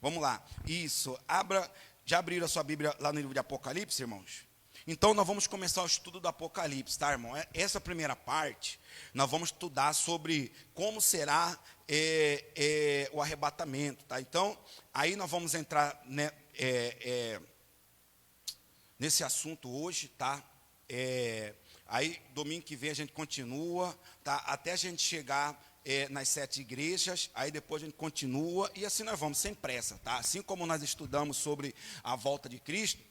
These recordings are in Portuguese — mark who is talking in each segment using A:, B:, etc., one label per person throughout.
A: Vamos lá. Isso. Já abriram a sua Bíblia lá no livro de Apocalipse, irmãos? Então, nós vamos começar o estudo do Apocalipse, tá, irmão? Essa primeira parte, nós vamos estudar sobre como será o arrebatamento, tá? Então, aí nós vamos entrar, né, nesse assunto hoje, tá? Aí, domingo que vem, a gente continua, tá? Até a gente chegar nas 7 igrejas, aí depois a gente continua, e assim nós vamos, sem pressa, tá? Assim como nós estudamos sobre a volta de Cristo,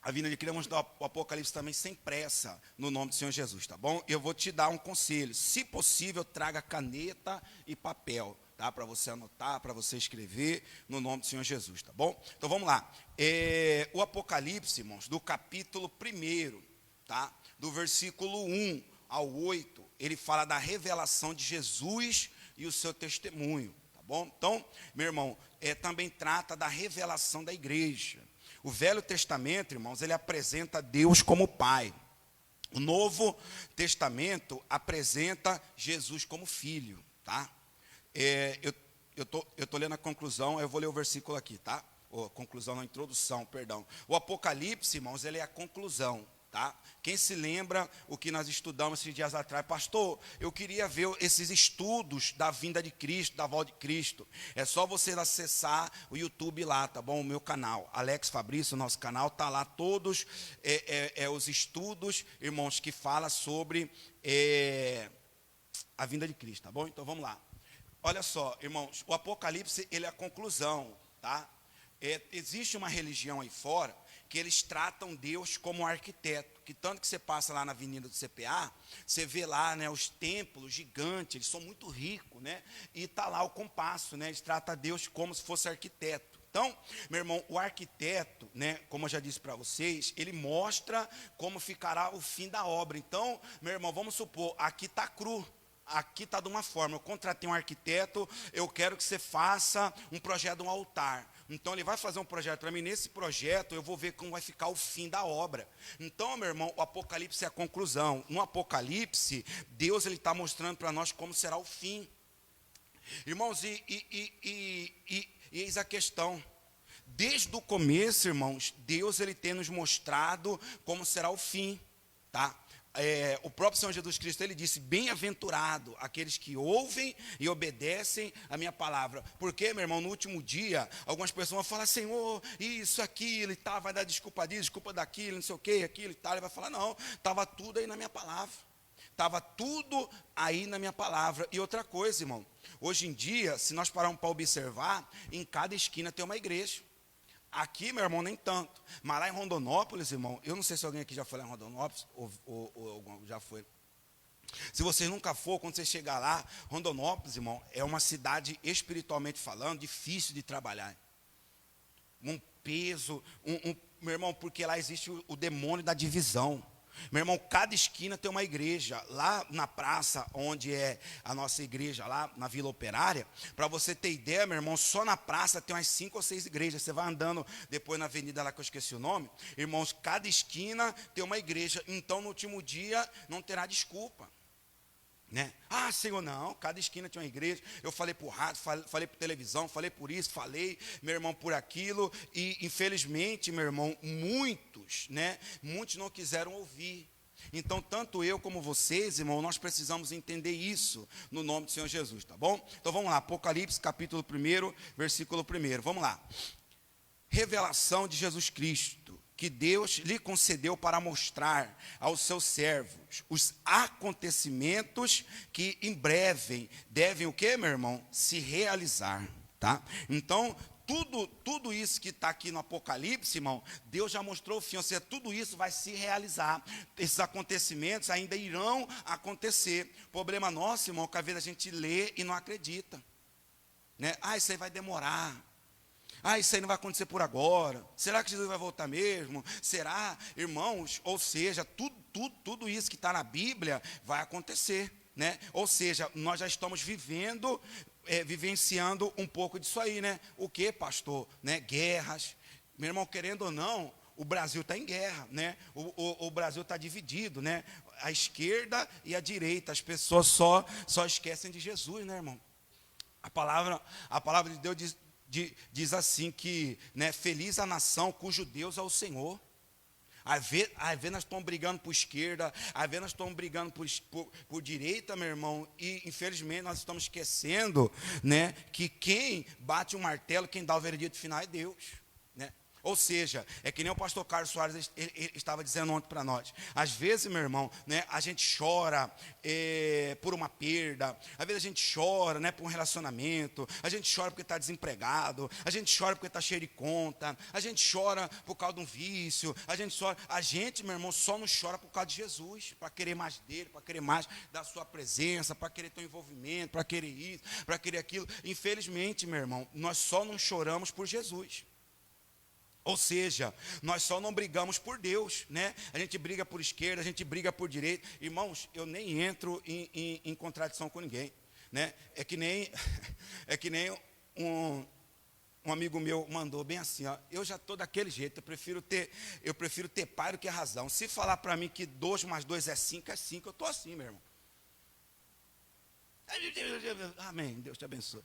A: a vinda de Cristo, vamos estudar o Apocalipse também sem pressa, no nome do Senhor Jesus, tá bom? Eu vou te dar um conselho, se possível, traga caneta e papel, tá? Para você anotar, para você escrever, no nome do Senhor Jesus, tá bom? Então vamos lá, o Apocalipse, irmãos, do capítulo 1, tá? Do versículo 1 ao 8, ele fala da revelação de Jesus e o seu testemunho, tá bom? Então, meu irmão, também trata da revelação da igreja. O Velho Testamento, irmãos, ele apresenta Deus como Pai. O Novo Testamento apresenta Jesus como Filho, tá? Eu tô lendo a conclusão, eu vou ler o versículo aqui, tá? Conclusão, não, introdução, perdão. O Apocalipse, irmãos, ele é a conclusão, tá? Quem se lembra o que nós estudamos esses dias atrás? Pastor, eu queria ver esses estudos da vinda de Cristo, da volta de Cristo. É só você acessar o YouTube lá, tá bom? O meu canal, Alex Fabrício, nosso canal, tá lá todos os estudos, irmãos, que fala sobre a vinda de Cristo, tá bom? Então vamos lá. Olha só, irmãos, o Apocalipse, ele é a conclusão, tá? Existe uma religião aí fora que eles tratam Deus como arquiteto, que tanto que você passa lá na avenida do CPA, você vê lá, né, os templos gigantes, eles são muito ricos, né, e está lá o compasso, né, eles tratam Deus como se fosse arquiteto. Então, meu irmão, o arquiteto, né, como eu já disse para vocês, ele mostra como ficará o fim da obra. Então, meu irmão, vamos supor, aqui está cru. Aqui está de uma forma, eu contratei um arquiteto, eu quero que você faça um projeto de um altar. Então ele vai fazer um projeto para mim, nesse projeto eu vou ver como vai ficar o fim da obra. Então, meu irmão, o Apocalipse é a conclusão. No Apocalipse, Deus está mostrando para nós como será o fim. Irmãos, e eis a questão. Desde o começo, irmãos, Deus ele tem nos mostrado como será o fim, tá? O próprio Senhor Jesus Cristo, ele disse, bem-aventurado aqueles que ouvem e obedecem a minha palavra. Porque, meu irmão, no último dia, algumas pessoas vão falar, Senhor, isso, aquilo e tal, vai dar desculpa disso, desculpa daquilo, não sei o que, aquilo e tal. Ele vai falar, não, estava tudo aí na minha palavra. Estava tudo aí na minha palavra. E outra coisa, irmão, hoje em dia, se nós pararmos para observar, em cada esquina tem uma igreja. Aqui, meu irmão, nem tanto. Mas lá em Rondonópolis, irmão, eu não sei se alguém aqui já foi lá em Rondonópolis, ou já foi. Se vocês nunca for, quando você chegar lá, Rondonópolis, irmão, é uma cidade, espiritualmente falando, difícil de trabalhar. Um peso, meu irmão, porque lá existe o demônio da divisão. Meu irmão, cada esquina tem uma igreja. Lá na praça, onde é a nossa igreja, lá na Vila Operária, para você ter ideia, meu irmão, só na praça tem umas 5 ou 6 igrejas. Você vai andando depois na avenida lá que eu esqueci o nome. Irmãos, cada esquina tem uma igreja. Então, no último dia, não terá desculpa, né? Ah, Senhor, não, cada esquina tinha uma igreja. Eu falei por rádio, falei por televisão, falei por isso, falei, meu irmão, por aquilo. E infelizmente, meu irmão, muitos não quiseram ouvir. Então, tanto eu como vocês, irmão, nós precisamos entender isso no nome do Senhor Jesus, tá bom? Então vamos lá, Apocalipse capítulo 1, versículo 1, vamos lá. Revelação de Jesus Cristo, que Deus lhe concedeu para mostrar aos seus servos os acontecimentos que em breve devem o quê, meu irmão? Se realizar, tá? Então, tudo isso que está aqui no Apocalipse, irmão, Deus já mostrou o fim, ou seja, tudo isso vai se realizar. Esses acontecimentos ainda irão acontecer. O problema nosso, irmão, é que às vezes a gente lê e não acredita, né? Ah, isso aí vai demorar. Ah, isso aí não vai acontecer por agora. Será que Jesus vai voltar mesmo? Será, irmãos? Ou seja, tudo isso que está na Bíblia vai acontecer, né? Ou seja, nós já estamos vivenciando um pouco disso aí, né? O que, pastor? Né? Guerras. Meu irmão, querendo ou não, o Brasil está em guerra, né? O Brasil está dividido, né? A esquerda e a direita. As pessoas só esquecem de Jesus, né, irmão? A palavra de Deus diz diz assim que, né, feliz a nação cujo Deus é o Senhor. Às vezes nós estamos brigando por esquerda, às vezes nós estamos brigando por direita, meu irmão, e infelizmente nós estamos esquecendo, né, que quem bate o martelo, quem dá o veredito final é Deus, né? Ou seja, é que nem o pastor Carlos Soares ele estava dizendo ontem para nós. Às vezes, meu irmão, né, a gente chora por uma perda, às vezes a gente chora, né, por um relacionamento, a gente chora porque está desempregado, a gente chora porque está cheio de conta, a gente chora por causa de um vício, a gente, meu irmão, só não chora por causa de Jesus, para querer mais dele, para querer mais da sua presença, para querer ter um envolvimento, para querer isso, para querer aquilo. Infelizmente, meu irmão, nós só não choramos por Jesus. Ou seja, nós só não brigamos por Deus, né? A gente briga por esquerda, a gente briga por direita. Irmãos, eu nem entro em contradição com ninguém, né? É que nem um amigo meu mandou bem assim, ó, eu já estou daquele jeito, eu prefiro ter pai do que razão. Se falar para mim que 2 mais 2 é 5, eu estou assim, meu irmão. Amém, Deus te abençoe.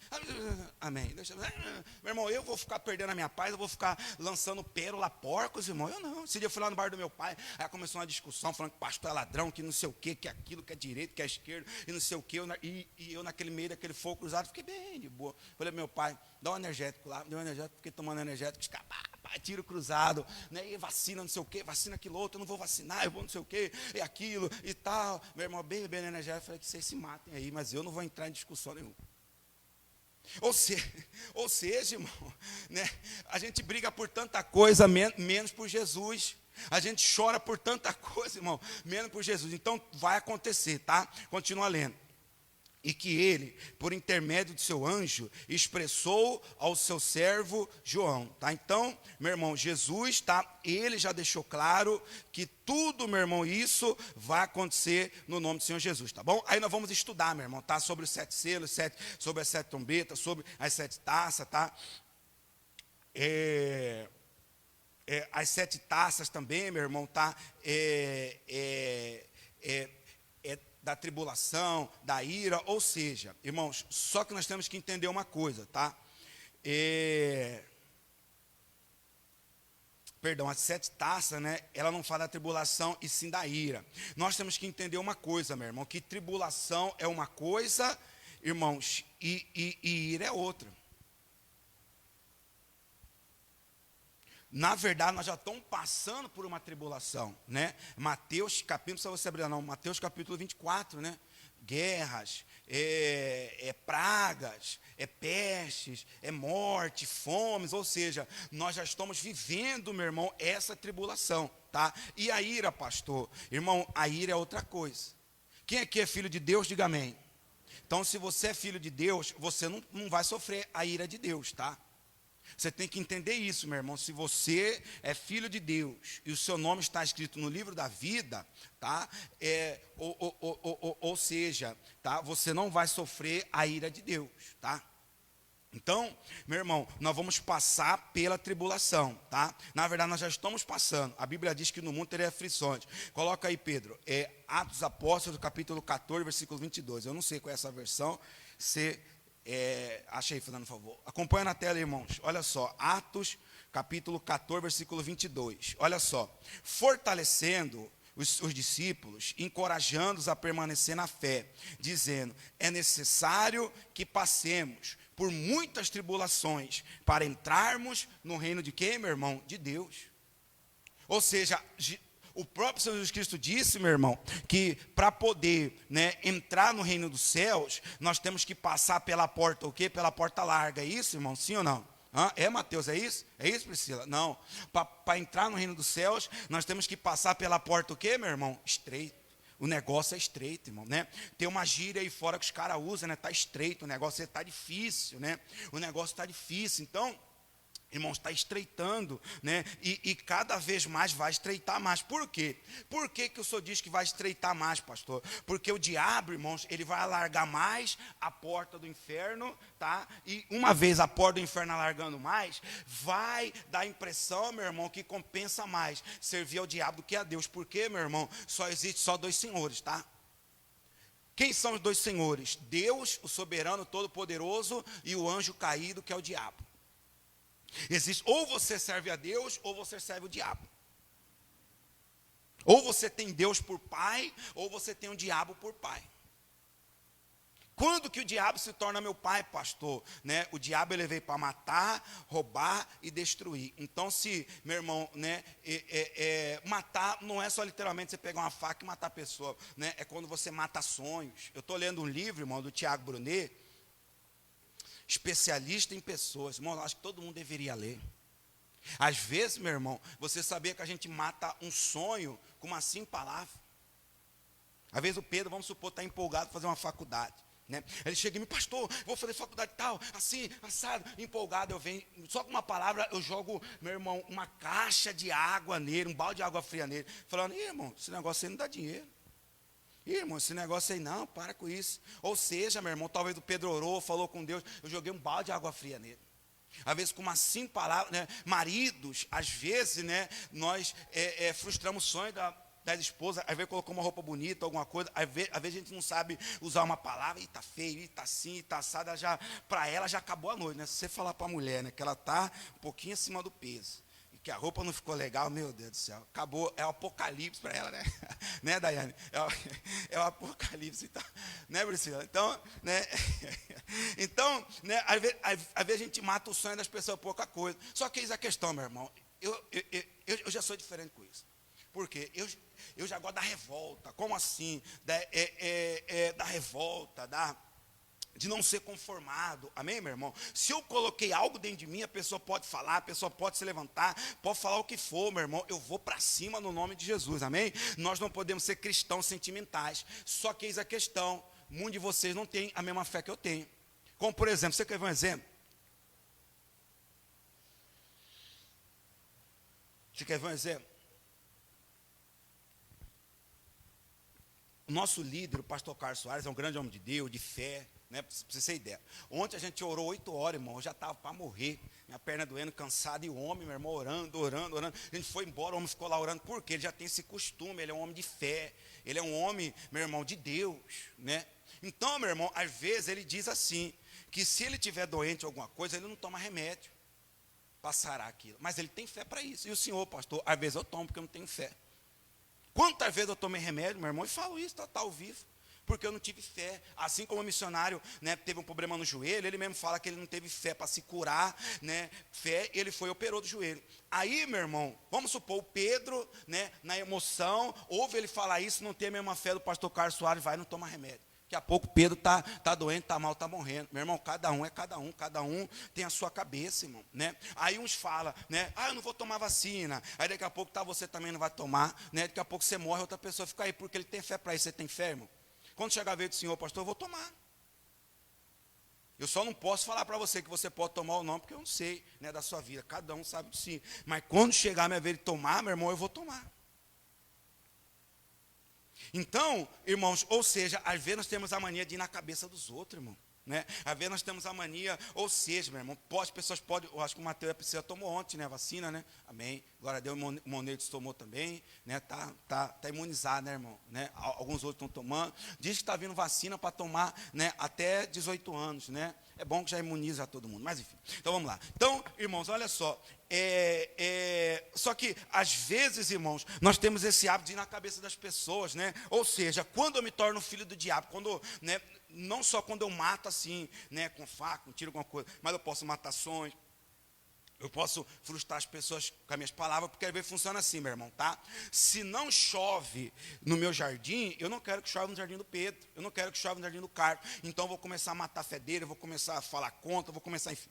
A: Amém, Deus te abençoe. Meu irmão, eu vou ficar perdendo a minha paz, eu vou ficar lançando pérola porcos, irmão. Eu não. Esse dia eu fui lá no bar do meu pai, aí começou uma discussão falando que pastor é ladrão, que não sei o que é aquilo, que é direito, que é esquerdo, e não sei o que. E eu naquele meio daquele fogo cruzado, fiquei bem de boa. Falei, meu pai, dá um energético lá, deu um energético, fiquei tomando energético, tiro cruzado, né, e vacina, não sei o que, vacina aquilo outro, eu não vou vacinar, eu vou não sei o que, e aquilo, e tal. Meu irmão, bem energético, eu falei que vocês se matem aí, mas eu não vou entrar em discussão nenhuma. Ou seja, irmão, né, a gente briga por tanta coisa, menos por Jesus. A gente chora por tanta coisa, irmão, menos por Jesus. Então, vai acontecer, tá? Continua lendo. E que ele, por intermédio do seu anjo, expressou ao seu servo João, tá? Então, meu irmão, Jesus, tá? Ele já deixou claro que tudo, meu irmão, isso vai acontecer no nome do Senhor Jesus, tá bom? Aí nós vamos estudar, meu irmão, tá? Sobre os 7 selos, sobre as 7 trombetas, sobre as 7 taças, tá? As 7 taças também, meu irmão, tá? Da tribulação, da ira, ou seja, irmãos, só que nós temos que entender uma coisa, tá? Perdão, as 7 taças, né? Ela não fala da tribulação e sim da ira. Nós temos que entender uma coisa, meu irmão, que tribulação é uma coisa, irmãos, e ira é outra. Na verdade, nós já estamos passando por uma tribulação, né? Mateus capítulo, se você abrir, não, Mateus capítulo 24, né? Guerras, pragas, pestes, morte, fomes, ou seja, nós já estamos vivendo, meu irmão, essa tribulação, tá? E a ira, pastor, irmão, a ira é outra coisa. Quem aqui é filho de Deus, diga amém. Então, se você é filho de Deus, você não vai sofrer a ira de Deus, tá? Você tem que entender isso, meu irmão. Se você é filho de Deus e o seu nome está escrito no livro da vida, tá? Ou seja, tá? Você não vai sofrer a ira de Deus, tá? Então, meu irmão, nós vamos passar pela tribulação, tá? Na verdade, nós já estamos passando. A Bíblia diz que no mundo teria aflições. Coloca aí, Pedro, Atos dos Apóstolos, capítulo 14, versículo 22. Eu não sei qual é essa versão, achei, fazendo favor. Acompanha na tela, irmãos. Olha só, Atos, capítulo 14, versículo 22. Olha só. Fortalecendo os discípulos, encorajando-os a permanecer na fé, dizendo, é necessário que passemos por muitas tribulações para entrarmos no reino de quem, meu irmão? De Deus. Ou seja, o próprio Senhor Jesus Cristo disse, meu irmão, que para poder, né, entrar no reino dos céus, nós temos que passar pela porta, o quê? Pela porta larga. É isso, irmão? Sim ou não? Mateus, é isso? É isso, Priscila? Não. Para entrar no reino dos céus, nós temos que passar pela porta, o quê, meu irmão? Estreita. O negócio é estreito, irmão, né? Tem uma gíria aí fora que os caras usam, né? Tá estreito, o negócio está difícil, né? O negócio está difícil. Então, irmãos, está estreitando, né? E cada vez mais vai estreitar mais. Por quê? Por que o senhor diz que vai estreitar mais, pastor? Porque o diabo, irmãos, ele vai alargar mais a porta do inferno, tá? E uma vez a porta do inferno alargando mais, vai dar a impressão, meu irmão, que compensa mais servir ao diabo do que a Deus. Por quê, meu irmão? Existe só 2 senhores, tá? Quem são os 2 senhores? Deus, o soberano, todo-poderoso, e o anjo caído, que é o diabo. Existe, ou você serve a Deus, ou você serve o diabo. Ou você tem Deus por pai, ou você tem o diabo por pai. Quando que o diabo se torna meu pai, pastor? Né? O diabo ele veio para matar, roubar e destruir. Então, se, meu irmão, né, matar não é só literalmente você pegar uma faca e matar a pessoa. Né? É quando você mata sonhos. Eu estou lendo um livro, irmão, do Tiago Brunet, especialista em pessoas. Irmão, eu acho que todo mundo deveria ler. Às vezes, meu irmão, você sabia que a gente mata um sonho com uma simples palavra. Às vezes o Pedro, vamos supor, está empolgado para fazer uma faculdade. Né? Ele chega e me, pastor, vou fazer faculdade tal, assim, assado, empolgado, eu venho, só com uma palavra eu jogo, meu irmão, uma caixa de água nele, um balde de água fria nele, falando, irmão, esse negócio aí não dá dinheiro. Irmão, esse negócio aí não, para com isso. Ou seja, meu irmão, talvez o Pedro orou, falou com Deus, eu joguei um balde de água fria nele. Às vezes com uma simples palavra, né? Maridos, às vezes, né, nós frustramos o sonho das esposas, às vezes colocou uma roupa bonita, alguma coisa, às vezes a gente não sabe usar uma palavra, e está feio, e está assim, e está assado, para ela já acabou a noite, né? Se você falar para a mulher, né, que ela está um pouquinho acima do peso, e que a roupa não ficou legal, meu Deus do céu, acabou, é o apocalipse para ela, né? Né, Daiane? É o apocalipse, então, né, Priscila? Então, né, então, né, às vezes a gente mata o sonho das pessoas por pouca coisa, só que eis a questão, meu irmão, eu já sou diferente com isso. Por quê? Eu já gosto da revolta. Como assim? Da revolta, de não ser conformado. Amém, meu irmão? Se eu coloquei algo dentro de mim, a pessoa pode falar, a pessoa pode se levantar, pode falar o que for, meu irmão. Eu vou para cima no nome de Jesus, amém? Nós não podemos ser cristãos sentimentais. Só que eis a questão, muitos de vocês não têm a mesma fé que eu tenho. Como, por exemplo, você quer ver um exemplo? Você quer ver um exemplo? O nosso líder, o pastor Carlos Soares, é um grande homem de Deus, de fé, né? Para você ter ideia. Ontem a gente orou 8 horas, irmão, eu já estava para morrer, minha perna doendo, cansado, e o homem, meu irmão, orando. A gente foi embora, o homem ficou lá orando, porque ele já tem esse costume, ele é um homem de fé, ele é um homem, meu irmão, de Deus, né? Então, meu irmão, às vezes ele diz assim, que se ele estiver doente ou alguma coisa, ele não toma remédio para sarar aquilo, mas ele tem fé para isso. E o senhor, pastor, às vezes eu tomo porque eu não tenho fé. Quantas vezes eu tomei remédio, meu irmão, e falo isso, está ao vivo, porque eu não tive fé. Assim como o missionário, né, teve um problema no joelho, ele mesmo fala que ele não teve fé para se curar, né, fé, ele foi e operou do joelho. Aí, meu irmão, vamos supor, o Pedro, né, na emoção, ouve ele falar isso, não tem a mesma fé do pastor Carlos Soares, vai e não toma remédio. Daqui a pouco Pedro está doente, está mal, está morrendo. Meu irmão, cada um tem a sua cabeça, irmão, né? Aí uns falam, né? Ah, eu não vou tomar vacina. Aí daqui a pouco você também não vai tomar, né? Daqui a pouco você morre, outra pessoa fica aí, porque ele tem fé para isso. Você tem fé, irmão? Quando chegar a vez do Senhor, pastor, eu vou tomar. Eu só não posso falar para você que você pode tomar ou não, porque eu não sei, né, da sua vida. Cada um sabe de si. Mas quando chegar a minha vez de tomar, meu irmão, eu vou tomar. Então, irmãos, ou seja, às vezes nós temos a mania de ir na cabeça dos outros, irmão, né? Às vezes nós temos a mania, ou seja, meu irmão, pessoas podem, eu acho que o Mateus e a Priscila tomou ontem, né, a vacina, né? Amém. Glória a Deus, o Moneiros tomou também, né? Tá imunizado, né, irmão, né? Alguns outros estão tomando. Diz que está vindo vacina para tomar, né, até 18 anos, né? É bom que já imuniza todo mundo, mas enfim. Então vamos lá. Então, irmãos, olha só. Só que, às vezes, irmãos, nós temos esse hábito de ir na cabeça das pessoas, né? Ou seja, quando eu me torno filho do diabo, quando, né, não só quando eu mato assim, né, com faca, com tiro, alguma coisa, mas eu posso matar sonhos, eu posso frustrar as pessoas com as minhas palavras, porque às vezes funciona assim, meu irmão, tá? Se não chove no meu jardim, eu não quero que chove no jardim do Pedro, eu não quero que chove no jardim do Carlos, então eu vou começar a matar a fé dele, eu vou começar a falar contra, eu vou começar, enfim.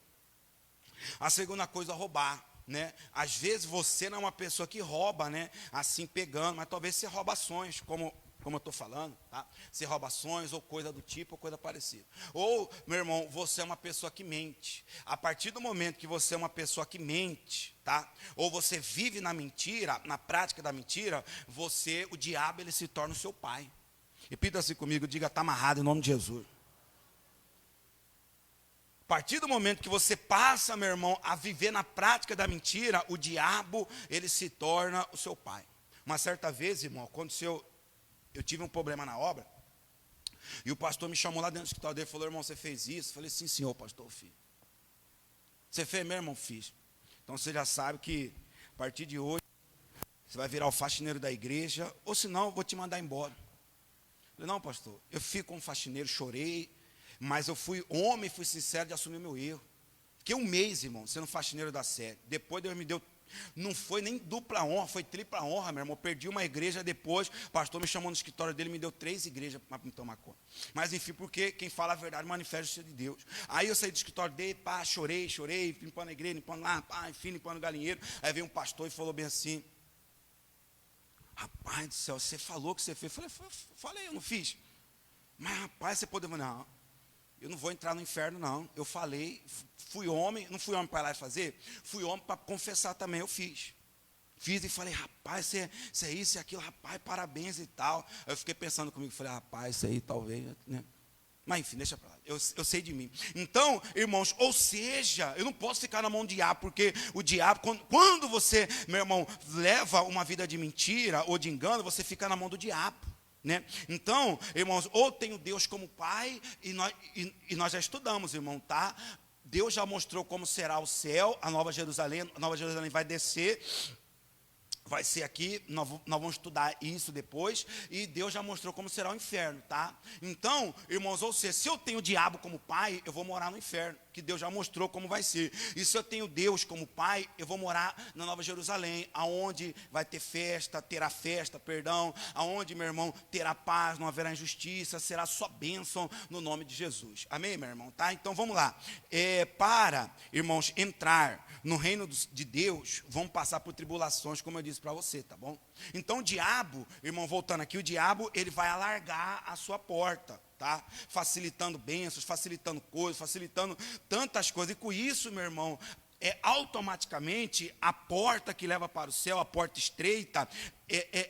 A: A segunda coisa, roubar, né? Às vezes você não é uma pessoa que rouba, né? Assim, pegando, mas talvez você rouba ações, como eu estou falando, tá? Você rouba ações ou coisa do tipo, ou coisa parecida. Ou, meu irmão, você é uma pessoa que mente. A partir do momento que você é uma pessoa que mente, tá? Ou você vive na mentira, na prática da mentira, o diabo, ele se torna o seu pai. Repita assim comigo, diga, está amarrado em nome de Jesus. A partir do momento que você passa, meu irmão, a viver na prática da mentira, o diabo, ele se torna o seu pai. Uma certa vez, irmão, aconteceu, eu tive um problema na obra, e o pastor me chamou lá dentro do escritório dele e falou, irmão, você fez isso? Eu falei, sim, senhor, pastor, fiz. Você fez mesmo, irmão? Fiz. Então você já sabe que a partir de hoje você vai virar o faxineiro da igreja, ou senão eu vou te mandar embora. Eu falei, não, pastor, eu fico como faxineiro, chorei, mas eu fui homem, fui sincero de assumir meu erro. Fiquei um mês, irmão, sendo faxineiro da sede. Depois Deus me deu, não foi nem dupla honra, foi tripla honra, meu irmão. Perdi uma igreja depois, o pastor me chamou no escritório dele, me deu 3 igrejas para me tomar conta. Mas enfim, porque quem fala a verdade manifesta o de Deus. Aí eu saí do escritório dele, pá, chorei, limpando a igreja, limpando lá, pá, enfim, limpando o galinheiro. Aí veio um pastor e falou bem assim, rapaz do céu, você falou que você fez. Eu falei, eu não fiz. Mas rapaz, você pode, não. Eu não vou entrar no inferno, não. Eu falei, fui homem, não fui homem para ir lá e fazer, fui homem para confessar também, eu fiz. Fiz e falei, rapaz, isso é isso e aquilo, rapaz, parabéns e tal. Aí eu fiquei pensando comigo, falei, rapaz, isso aí talvez, né? Mas enfim, deixa para lá, eu sei de mim. Então, irmãos, ou seja, eu não posso ficar na mão do diabo, porque o diabo, quando você, meu irmão, leva uma vida de mentira ou de engano, você fica na mão do diabo. Né? Então, irmãos, ou tenho Deus como pai, e nós já estudamos, irmão, tá? Deus já mostrou como será o céu, a Nova Jerusalém vai descer, vai ser aqui, nós vamos estudar isso depois, e Deus já mostrou como será o inferno, tá? Então, irmãos, ou seja, se eu tenho o diabo como pai, eu vou morar no inferno, que Deus já mostrou como vai ser. E se eu tenho Deus como pai, eu vou morar na Nova Jerusalém, aonde vai ter terá festa, aonde, meu irmão, terá paz, não haverá injustiça, será só bênção no nome de Jesus. Amém, meu irmão, tá? Então, vamos lá. Para, irmãos, entrar no reino de Deus, vamos passar por tribulações, como eu disse para você, tá bom? Então, o diabo, irmão, voltando aqui, o diabo, ele vai alargar a sua porta, tá? Facilitando bênçãos, facilitando coisas, facilitando tantas coisas. E com isso, meu irmão, automaticamente a porta que leva para o céu, a porta estreita,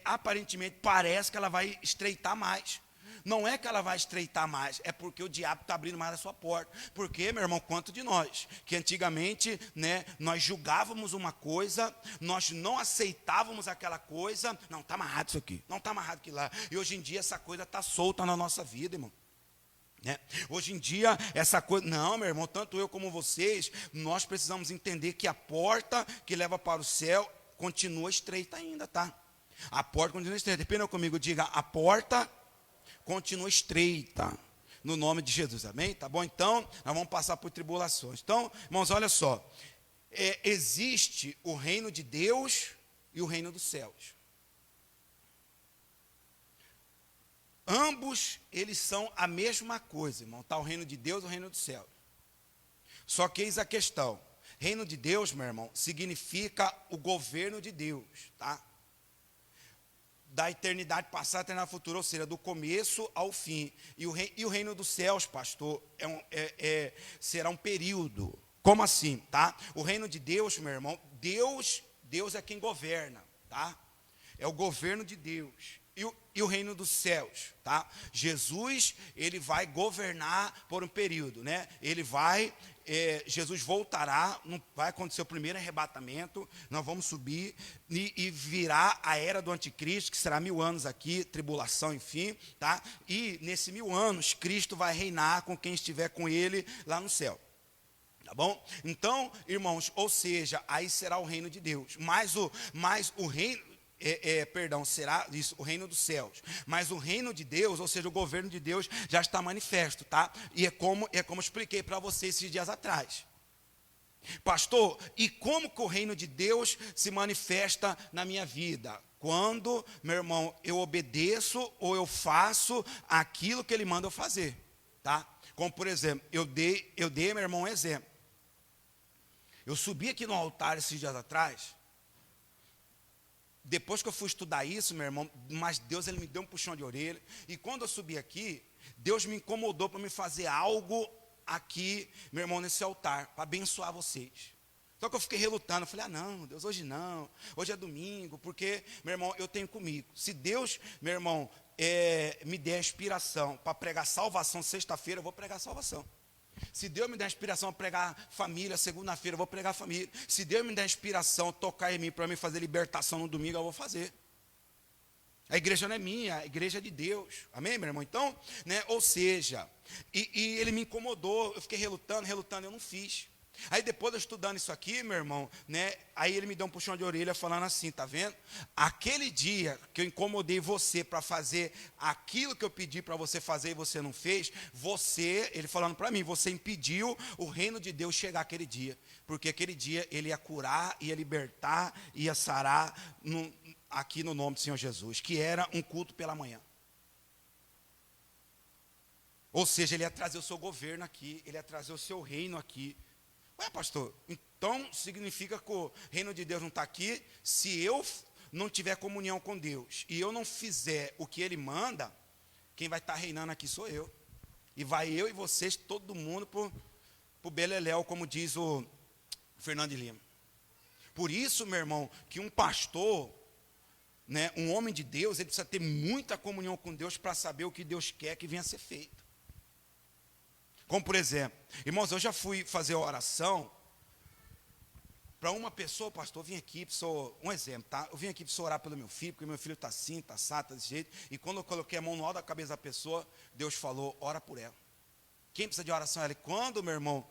A: aparentemente parece que ela vai estreitar mais. Não é que ela vai estreitar mais, é porque o diabo está abrindo mais a sua porta. Porque, meu irmão, quanto de nós, que antigamente, né, nós julgávamos uma coisa, nós não aceitávamos aquela coisa, não, está amarrado isso aqui, não está amarrado aquilo lá. E hoje em dia essa coisa está solta na nossa vida, irmão. Né? Hoje em dia, essa coisa, não, meu irmão, tanto eu como vocês, nós precisamos entender que a porta que leva para o céu continua estreita ainda, tá? A porta continua estreita. Repita comigo, diga, a porta continua estreita, no nome de Jesus, amém? Tá bom? Então, nós vamos passar por tribulações. Então, irmãos, olha só, existe o reino de Deus e o reino dos céus. Ambos, eles são a mesma coisa, irmão, tá? O reino de Deus e o reino dos céus. Só que eis a questão, reino de Deus, meu irmão, significa o governo de Deus, tá? Da eternidade passada à eternidade futura, ou seja, do começo ao fim. E o reino dos céus, pastor, será um período. Como assim, tá? O reino de Deus, meu irmão, Deus é quem governa, tá? É o governo de Deus. E o reino dos céus, tá? Jesus, ele vai governar por um período, né? Jesus voltará, vai acontecer o primeiro arrebatamento, nós vamos subir e virá a era do anticristo, que será 1000 anos aqui, tribulação, enfim, tá? E nesse 1000 anos, Cristo vai reinar com quem estiver com ele lá no céu. Tá bom? Então, irmãos, ou seja, aí será o reino de Deus, mas o reino, será isso, o reino dos céus. Mas o reino de Deus, ou seja, o governo de Deus, já está manifesto, tá? E é como eu expliquei para vocês esses dias atrás. Pastor, e como que o reino de Deus se manifesta na minha vida? Quando, meu irmão, eu obedeço ou eu faço aquilo que ele manda eu fazer, tá? Como, por exemplo, eu dei, meu irmão, um exemplo. Eu subi aqui no altar esses dias atrás. Depois que eu fui estudar isso, meu irmão, mas Deus, ele me deu um puxão de orelha. E quando eu subi aqui, Deus me incomodou para me fazer algo aqui, meu irmão, nesse altar, para abençoar vocês. Só que eu fiquei relutando, eu falei, não, Deus, hoje não, hoje é domingo, porque, meu irmão, eu tenho comigo. Se Deus, meu irmão, me der a inspiração para pregar salvação sexta-feira, eu vou pregar salvação. Se Deus me der inspiração a pregar família, segunda-feira eu vou pregar família. Se Deus me der inspiração a tocar em mim para me fazer libertação no domingo, eu vou fazer. A igreja não é minha, a igreja é de Deus. Amém, meu irmão? Então, né, ou seja, e ele me incomodou, eu fiquei relutando, eu não fiz. Aí depois eu estudando isso aqui, meu irmão, né? Aí ele me deu um puxão de orelha falando assim, tá vendo? Aquele dia que eu incomodei você para fazer aquilo que eu pedi para você fazer e você não fez, ele falando para mim, você impediu o reino de Deus chegar aquele dia. Porque aquele dia ele ia curar, ia libertar, ia sarar aqui no nome do Senhor Jesus, que era um culto pela manhã. Ou seja, ele ia trazer o seu governo aqui, ele ia trazer o seu reino aqui. Ué, pastor, então significa que o reino de Deus não está aqui? Se eu não tiver comunhão com Deus e eu não fizer o que Ele manda, quem vai estar reinando aqui sou eu. E vai eu e vocês, todo mundo, para o beleléu, como diz o Fernando de Lima. Por isso, meu irmão, que um pastor, né, um homem de Deus, ele precisa ter muita comunhão com Deus para saber o que Deus quer que venha a ser feito. Como por exemplo, irmãos, eu já fui fazer oração para uma pessoa, pastor, eu vim aqui, um exemplo, tá? Eu vim aqui para orar pelo meu filho, porque meu filho está assim, está assado, está desse jeito, e quando eu coloquei a mão no alto da cabeça da pessoa, Deus falou, ora por ela. Quem precisa de oração? Ela. E quando, meu irmão,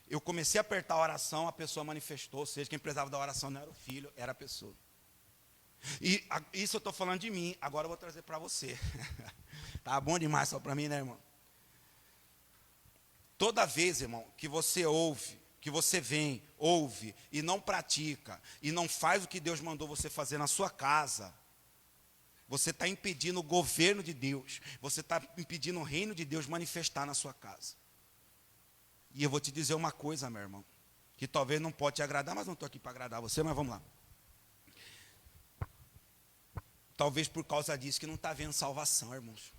A: eu comecei a apertar a oração, a pessoa manifestou, ou seja, quem precisava da oração não era o filho, era a pessoa. E isso eu estou falando de mim, agora eu vou trazer para você. Tá bom demais só para mim, né, irmão? Toda vez, irmão, que você ouve, que você vem, ouve e não pratica, e não faz o que Deus mandou você fazer na sua casa, você está impedindo o governo de Deus, você está impedindo o reino de Deus manifestar na sua casa. E eu vou te dizer uma coisa, meu irmão, que talvez não pode te agradar, mas não estou aqui para agradar você, mas vamos lá. Talvez por causa disso que não está havendo salvação, irmãos,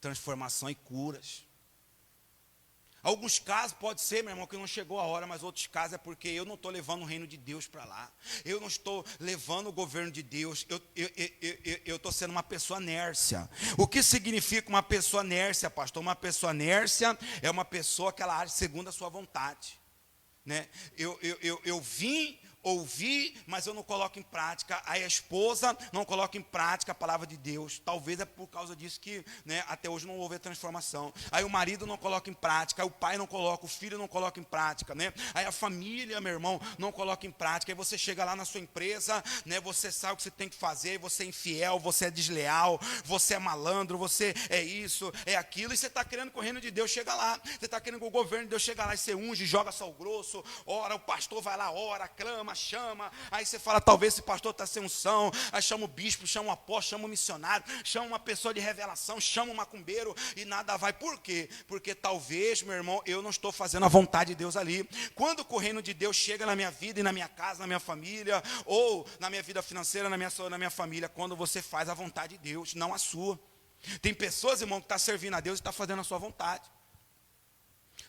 A: transformação e curas. Alguns casos pode ser, meu irmão, que não chegou a hora, mas outros casos é porque eu não estou levando o reino de Deus para lá. Eu não estou levando o governo de Deus. Eu estou sendo uma pessoa nércia. O que significa uma pessoa nércia, pastor? Uma pessoa nércia é uma pessoa que ela age segundo a sua vontade. Né? Eu vim ouvir, mas eu não coloco em prática. Aí a esposa não coloca em prática a palavra de Deus. Talvez é por causa disso que, né, até hoje não houve a transformação. Aí o marido não coloca em prática, aí o pai não coloca, o filho não coloca em prática, né? Aí a família, meu irmão, não coloca em prática. Aí você chega lá na sua empresa, né, você sabe o que você tem que fazer, você é infiel, você é desleal, você é malandro, você é isso, é aquilo, e você está querendo que o reino de Deus chegue lá. Você está querendo que o governo de Deus chegue lá e você unge, joga sal grosso, ora, o pastor vai lá, ora, clama, chama, aí você fala, talvez esse pastor está sem unção, aí chama o bispo, chama o apóstolo, chama o missionário, chama uma pessoa de revelação, chama o macumbeiro e nada vai. Por quê? Porque talvez, meu irmão, eu não estou fazendo a vontade de Deus ali. Quando o reino de Deus chega na minha vida e na minha casa, na minha família, ou na minha vida financeira, na minha família, quando você faz a vontade de Deus, não a sua. Tem pessoas, irmão, que estão servindo a Deus e estão fazendo a sua vontade.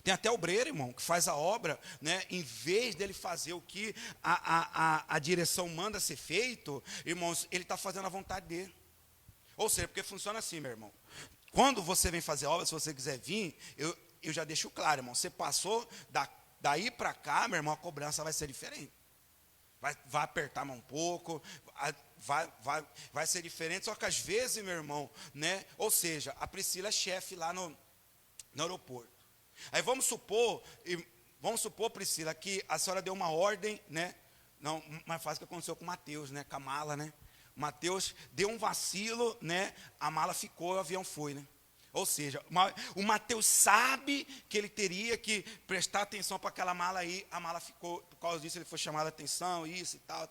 A: Tem até obreiro, irmão, que faz a obra, né, em vez dele fazer o que a direção manda ser feito, irmãos, ele está fazendo a vontade dele. Ou seja, porque funciona assim, meu irmão. Quando você vem fazer obra, se você quiser vir, eu já deixo claro, irmão, você passou daí para cá, meu irmão, a cobrança vai ser diferente. Vai apertar a mão um pouco, vai ser diferente, só que às vezes, meu irmão, né, ou seja, a Priscila é chefe lá no aeroporto. Aí vamos supor, Priscila, que a senhora deu uma ordem, né? Não, mais fácil que aconteceu com o Mateus, né? Com a mala, né? O Mateus deu um vacilo, né? A mala ficou, o avião foi, né? Ou seja, o Mateus sabe que ele teria que prestar atenção para aquela mala aí, a mala ficou, por causa disso ele foi chamado a atenção, isso e tal,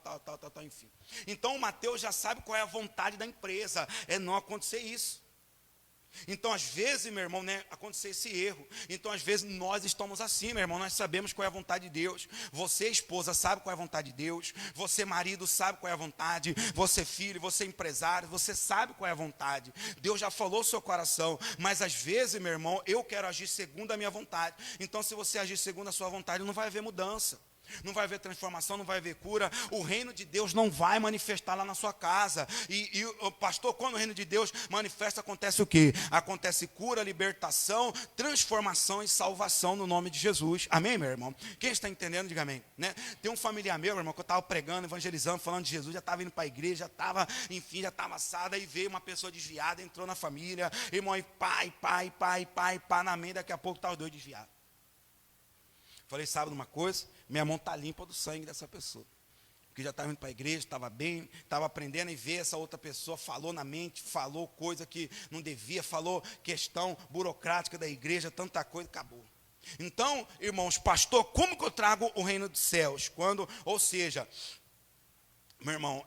A: enfim. Então o Mateus já sabe qual é a vontade da empresa, é não acontecer isso. Então, às vezes, meu irmão, né, aconteceu esse erro. Então, às vezes, nós estamos assim, meu irmão, nós sabemos qual é a vontade de Deus. Você, esposa, sabe qual é a vontade de Deus. Você, marido, sabe qual é a vontade. Você, filho, você, empresário, você sabe qual é a vontade. Deus já falou o seu coração. Mas, às vezes, meu irmão, eu quero agir segundo a minha vontade. Então, se você agir segundo a sua vontade, não vai haver mudança. Não vai haver transformação, não vai haver cura. O reino de Deus não vai manifestar lá na sua casa. E pastor, quando o reino de Deus manifesta, acontece o quê? Acontece cura, libertação, transformação e salvação no nome de Jesus. Amém, meu irmão? Quem está entendendo, diga amém, né? Tem um familiar meu irmão, que eu estava pregando, evangelizando, falando de Jesus, já estava indo para a igreja, já estava, enfim, já estava assado. Aí veio uma pessoa desviada, entrou na família, irmão, e pai, na mente, daqui a pouco estava doido desviado. Falei, sabe de uma coisa? Minha mão está limpa do sangue dessa pessoa. Porque já estava indo para a igreja, estava bem, estava aprendendo e ver essa outra pessoa, falou na mente, falou coisa que não devia, falou questão burocrática da igreja, tanta coisa, acabou. Então, irmãos, pastor, como que eu trago o reino dos céus? Ou seja, meu irmão,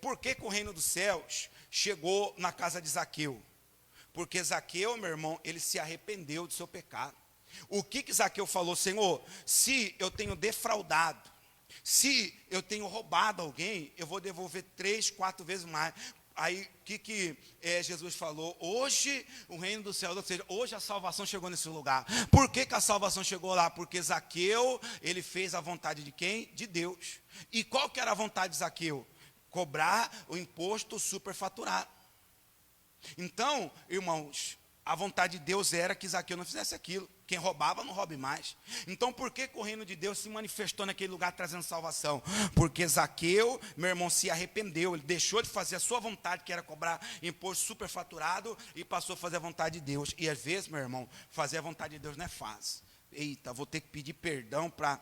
A: por que o reino dos céus chegou na casa de Zaqueu? Porque Zaqueu, meu irmão, ele se arrependeu do seu pecado. O que Zaqueu falou? Senhor, se eu tenho defraudado, se eu tenho roubado alguém, eu vou devolver 3, 4 vezes mais. Aí, o que Jesus falou? Hoje, o reino do céu, ou seja, hoje a salvação chegou nesse lugar. Por que a salvação chegou lá? Porque Zaqueu, ele fez a vontade de quem? De Deus. E qual que era a vontade de Zaqueu? Cobrar o imposto superfaturado. Então, irmãos, a vontade de Deus era que Zaqueu não fizesse aquilo. Quem roubava, não roube mais. Então, por que o reino de Deus se manifestou naquele lugar trazendo salvação? Porque Zaqueu, meu irmão, se arrependeu. Ele deixou de fazer a sua vontade, que era cobrar imposto superfaturado, e passou a fazer a vontade de Deus. E às vezes, meu irmão, fazer a vontade de Deus não é fácil. Eita, vou ter que pedir perdão para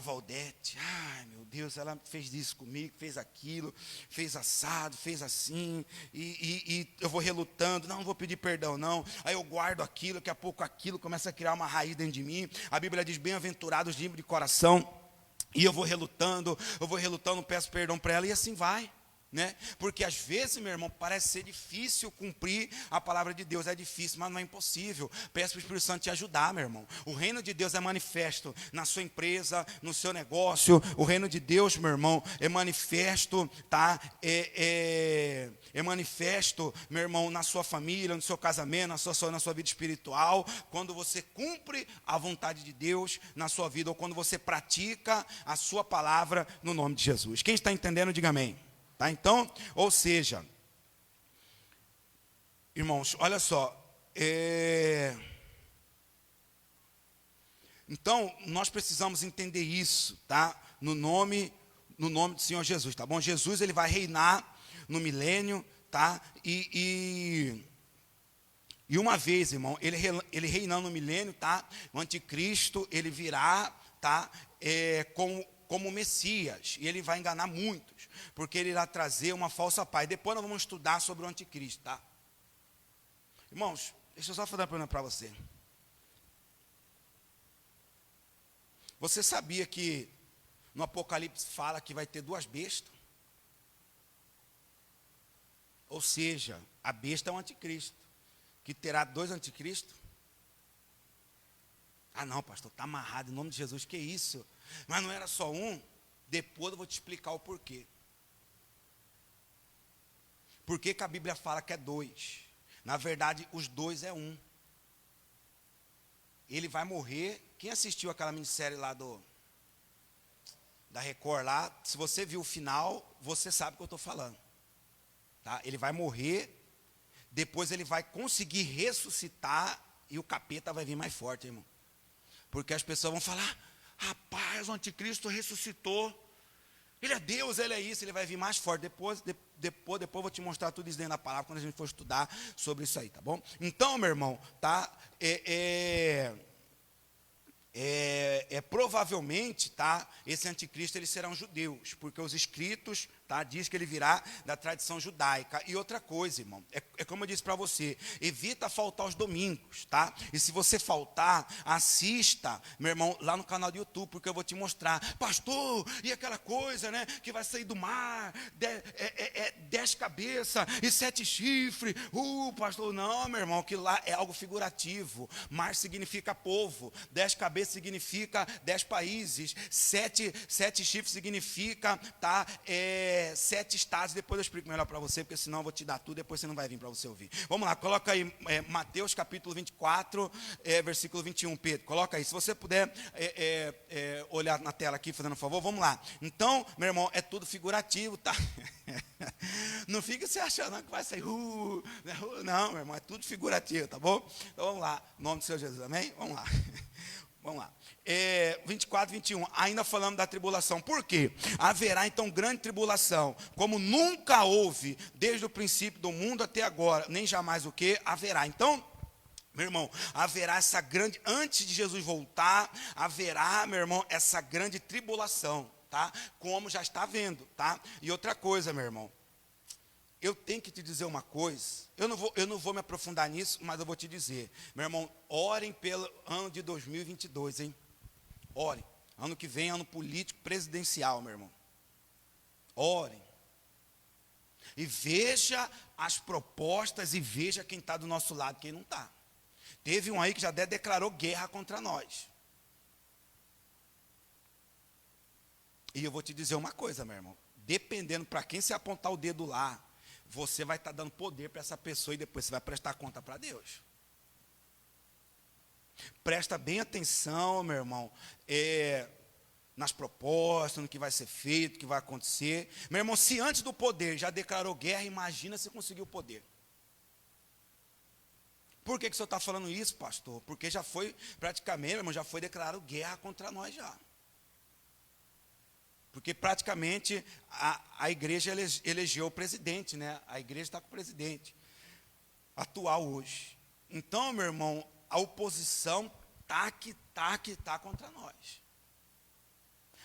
A: Valdete. Ai, meu Deus, ela fez isso comigo, fez aquilo, fez assado, fez assim, e eu vou relutando, não vou pedir perdão não, aí eu guardo aquilo, daqui a pouco aquilo começa a criar uma raiz dentro de mim. A Bíblia diz, bem-aventurados os limpos de coração, e eu vou relutando, peço perdão para ela, e assim vai. Né? Porque às vezes, meu irmão, parece ser difícil cumprir a palavra de Deus. É difícil, mas não é impossível. Peço para o Espírito Santo te ajudar, meu irmão. O reino de Deus é manifesto na sua empresa, no seu negócio. O reino de Deus, meu irmão, é manifesto, tá? É manifesto, meu irmão, na sua família, no seu casamento, na sua vida espiritual. Quando você cumpre a vontade de Deus na sua vida, ou quando você pratica a sua palavra no nome de Jesus. Quem está entendendo, diga amém. Tá, então, ou seja, irmãos, olha só, então nós precisamos entender isso, tá? No nome do Senhor Jesus, tá bom? Jesus, ele vai reinar no tá? E uma vez, irmão, ele reinando no milênio, tá? O anticristo, ele virá, tá? Como Messias, e ele vai enganar muitos, porque ele irá trazer uma falsa paz. Depois nós vamos estudar sobre o anticristo, tá? Irmãos, deixa eu só fazer uma pergunta para você. Você sabia que no Apocalipse fala que vai ter 2 bestas? Ou seja, a besta é o anticristo, que terá 2 anticristos? Ah não, pastor, está amarrado em nome de Jesus, que isso? Mas não era só um? Depois eu vou te explicar o porquê. Por que a Bíblia fala que é 2? Na verdade, os 2 é um. Ele vai morrer. Quem assistiu aquela minissérie lá da Record lá, se você viu o final, você sabe o que eu estou falando. Tá? Ele vai morrer, depois ele vai conseguir ressuscitar e o capeta vai vir mais forte, irmão. Porque as pessoas vão falar, rapaz, o anticristo ressuscitou. Ele é Deus, ele é isso, ele vai vir mais forte. Depois eu vou te mostrar tudo isso dentro da palavra, quando a gente for estudar sobre isso aí, tá bom? Então, meu irmão, tá? Provavelmente, tá? Esse anticristo, eles serão judeus, porque os escritos, tá? Diz que ele virá da tradição judaica. E outra coisa, irmão, é como eu disse para você, evita faltar os domingos, tá? E se você faltar, assista, meu irmão, lá no canal do YouTube, porque eu vou te mostrar, pastor, e aquela coisa, né, que vai sair do mar, 10 cabeças e 7 chifres, pastor, não, meu irmão, que lá é algo figurativo. Mar significa povo, 10 cabeças significa 10 países, 7 chifres significa, tá, 7 estados. Depois eu explico melhor para você, porque senão eu vou te dar tudo, depois você não vai vir para você ouvir. Vamos lá, coloca aí Mateus capítulo 24, versículo 21, Pedro, coloca aí, se você puder olhar na tela aqui, fazendo um favor, vamos lá. Então, meu irmão, é tudo figurativo, tá? Não fica se achando que vai sair, não, meu irmão, é tudo figurativo, tá bom? Então vamos lá, em nome do Senhor Jesus, amém? Vamos lá. Vamos lá, 24, 21, ainda falando da tribulação. Por quê? Haverá então grande tribulação, como nunca houve, desde o princípio do mundo até agora, nem jamais o que haverá. Então, Meu irmão, haverá essa grande, antes de Jesus voltar, haverá, meu irmão, essa grande tribulação, tá? Como já está vendo, tá? E outra coisa, meu irmão, eu tenho que te dizer uma coisa, eu não vou me aprofundar nisso, mas eu vou te dizer, meu irmão, orem pelo ano de 2022, hein? Orem, ano que vem, ano político presidencial, meu irmão. Orem. E veja as propostas e veja quem está do nosso lado e quem não está. Teve um aí que já até declarou guerra contra nós. E eu vou te dizer uma coisa, meu irmão. Dependendo para quem se apontar o dedo lá, você vai estar dando poder para essa pessoa e depois você vai prestar conta para Deus. Presta bem atenção, meu irmão, nas propostas, no que vai ser feito, no que vai acontecer. Meu irmão, se antes do poder já declarou guerra, imagina se conseguiu o poder. Por que o senhor está falando isso, pastor? Porque já foi, praticamente, meu irmão, já foi declarado guerra contra nós já. Porque praticamente a igreja elegeu o presidente, né? A igreja está com o presidente atual hoje. Então, meu irmão, a oposição tá contra nós.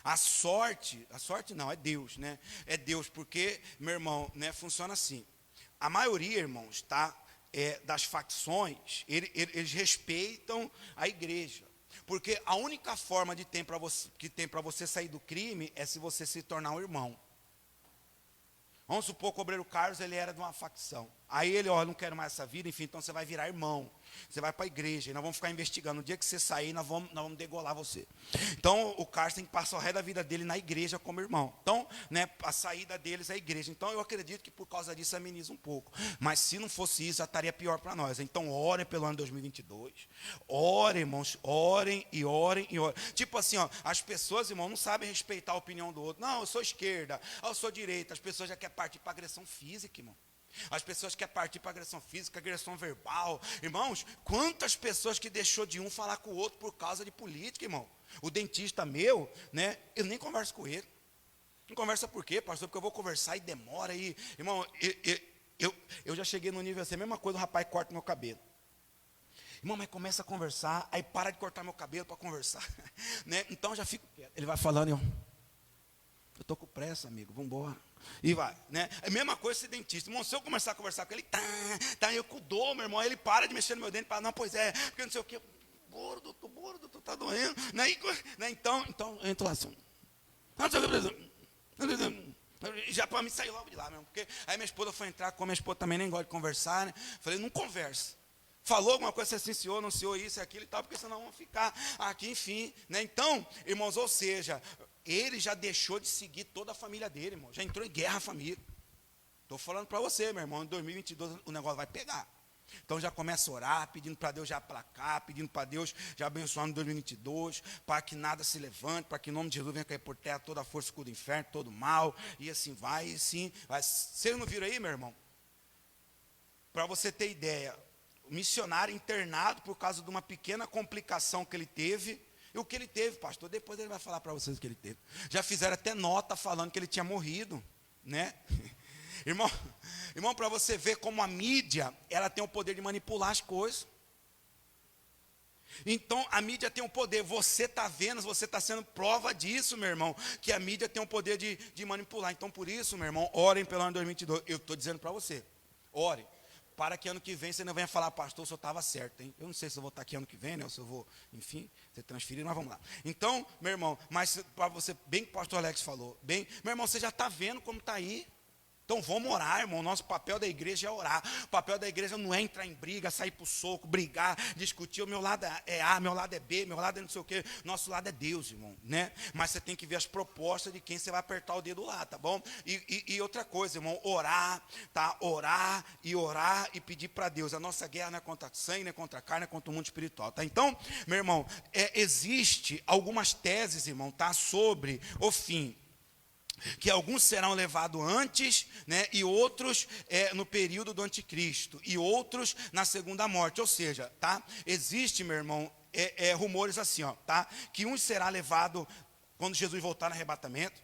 A: A sorte não, é Deus, né? É Deus, porque, meu irmão, né, funciona assim. A maioria, irmãos, tá? Das facções, eles respeitam a igreja. Porque a única forma que tem para você sair do crime é se você se tornar um irmão. Vamos supor que o obreiro Carlos, ele era de uma facção. Aí ele, não quero mais essa vida, enfim, então você vai virar irmão. Você vai para a igreja, e nós vamos ficar investigando. No dia que você sair, nós vamos degolar você. Então, o Carlos tem que passar o resto da vida dele na igreja como irmão. Então, né, a saída deles é a igreja. Então, eu acredito que por causa disso ameniza um pouco. Mas se não fosse isso, já estaria pior para nós. Então, orem pelo ano 2022. Orem, irmãos, orem e orem e orem. Tipo assim, as pessoas, irmão, não sabem respeitar a opinião do outro. Não, eu sou esquerda, eu sou direita. As pessoas já querem partir para agressão física, irmão. As pessoas querem partir para agressão física, agressão verbal. Irmãos, quantas pessoas que deixou de um falar com o outro por causa de política, irmão? O dentista meu, né, eu nem converso com ele. Não conversa por quê, pastor? Porque eu vou conversar e demora. Irmão, eu já cheguei no nível assim, a mesma coisa, o rapaz corta meu cabelo. Irmão, mas começa a conversar, aí para de cortar meu cabelo para conversar. Né? Então já fico quieto. Ele vai falando, eu estou com pressa, amigo, vamos embora. E vai, né? É a mesma coisa esse dentista. Irmão, se eu começar a conversar com ele, eu com dor, meu irmão. Aí ele para de mexer no meu dente, para não, pois é, porque não sei o que. Gordo, tá doendo. Né? Então, eu entro lá assim. Já para mim sair logo de lá mesmo. Porque aí minha esposa foi entrar, como minha esposa também nem gosta de conversar, né? Falei, não conversa. Falou alguma coisa assim, senhor, não senhor, isso e aquilo e tal, porque senão vamos ficar aqui, enfim. Né? Então, irmãos, ou seja, ele já deixou de seguir toda a família dele, irmão. Já entrou em guerra a família. Estou falando para você, meu irmão, em 2022 o negócio vai pegar. Então já começa a orar, pedindo para Deus já aplacar, pedindo para Deus já abençoar no 2022, para que nada se levante, para que em nome de Jesus venha cair por terra toda a força do inferno, todo mal, e assim vai, e sim vai. Vocês não viram aí, meu irmão? Para você ter ideia, o missionário internado por causa de uma pequena complicação que ele teve. E o que ele teve, pastor? Depois ele vai falar para vocês o que ele teve. Já fizeram até nota falando que ele tinha morrido, né? Irmão, para você ver como a mídia, ela tem o poder de manipular as coisas. Então, a mídia tem o poder, você está vendo, você está sendo prova disso, meu irmão, que a mídia tem o poder de manipular. Então, por isso, meu irmão, orem pelo ano 2022. Eu estou dizendo para você, orem. Para que ano que vem você não venha falar, pastor, o senhor estava certo, hein? Eu não sei se eu vou estar aqui ano que vem, né? Ou se eu vou, enfim, ser transferido, mas vamos lá. Então, meu irmão, mas para você, bem que o pastor Alex falou, bem, meu irmão, você já está vendo como está aí. Então vamos orar, irmão. Nosso papel da igreja é orar. O papel da igreja não é entrar em briga, sair para o soco, brigar, discutir. O meu lado é A, meu lado é B, meu lado é não sei o quê. Nosso lado é Deus, irmão, né? Mas você tem que ver as propostas de quem você vai apertar o dedo lá, tá bom? E outra coisa, irmão, orar, tá? Orar e pedir para Deus. A nossa guerra não é contra sangue, não é contra carne, é contra o mundo espiritual, tá? Então, meu irmão, existe algumas teses, irmão, tá? Sobre o fim. Que alguns serão levados antes, né, e outros no período do anticristo, e outros na segunda morte. Ou seja, tá? Existe, meu irmão, rumores assim, tá? Que uns será levado quando Jesus voltar no arrebatamento,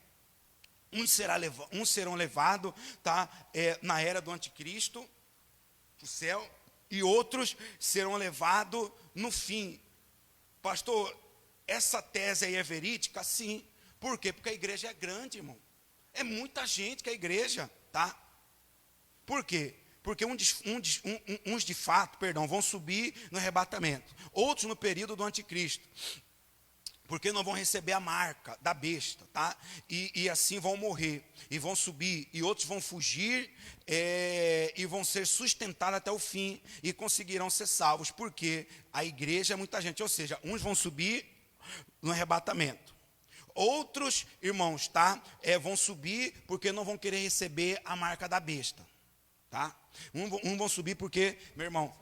A: uns serão levados, tá? Na era do anticristo, para o céu, e outros serão levados no fim. Pastor, essa tese aí é verídica? Sim. Por quê? Porque a igreja é grande, irmão. É muita gente que é a igreja, tá? Por quê? Porque uns de fato, vão subir no arrebatamento. Outros no período do anticristo. Porque não vão receber a marca da besta, tá? E assim vão morrer, e vão subir, e outros vão fugir, e vão ser sustentados até o fim, e conseguirão ser salvos, porque a igreja é muita gente, ou seja, uns vão subir no arrebatamento. Outros, irmãos, tá? Vão subir porque não vão querer receber a marca da besta, tá? Um vão subir porque, meu irmão,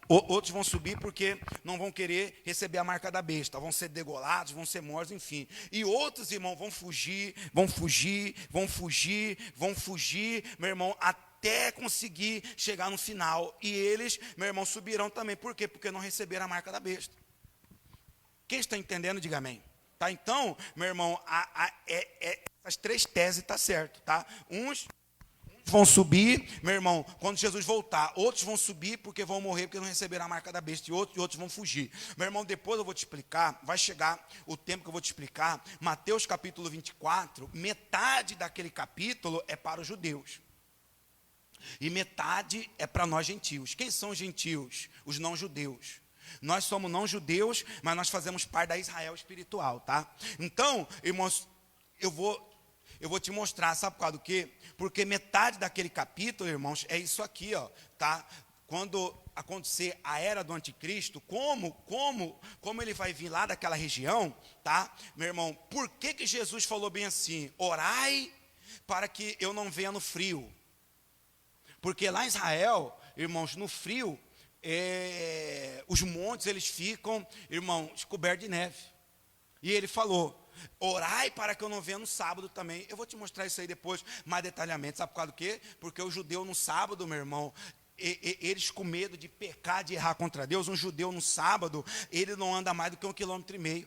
A: outros vão subir porque não vão querer receber a marca da besta, vão ser degolados, vão ser mortos, enfim. E outros, irmão, vão fugir, meu irmão, até conseguir chegar no final. E eles, meu irmão, subirão também. Por quê? Porque não receberam a marca da besta. Quem está entendendo, diga amém. Tá? Então, meu irmão, essas três teses estão certo, tá? Uns vão subir, meu irmão, quando Jesus voltar. Outros vão subir porque vão morrer, porque não receberam a marca da besta. E outros vão fugir. Meu irmão, depois eu vou te explicar, vai chegar o tempo que eu vou te explicar. Mateus capítulo 24, metade daquele capítulo é para os judeus. E metade é para nós gentios. Quem são os gentios? Os não judeus. Nós somos não judeus, mas nós fazemos parte da Israel espiritual, tá? Então, irmãos, eu vou te mostrar, sabe por causa do quê? Porque metade daquele capítulo, irmãos, é isso aqui, ó, tá? Quando acontecer a era do anticristo, como ele vai vir lá daquela região, tá? Meu irmão, por que Jesus falou bem assim? Orai para que eu não venha no frio. Porque lá em Israel, irmãos, no frio, os montes, eles ficam, irmãos, cobertos de neve. E ele falou, orai para que eu não venha no sábado também. Eu vou te mostrar isso aí depois, mais detalhadamente. Sabe por causa do quê? Porque o judeu no sábado, meu irmão, eles com medo de pecar, de errar contra Deus, um judeu no sábado, ele não anda mais do que 1,5 km.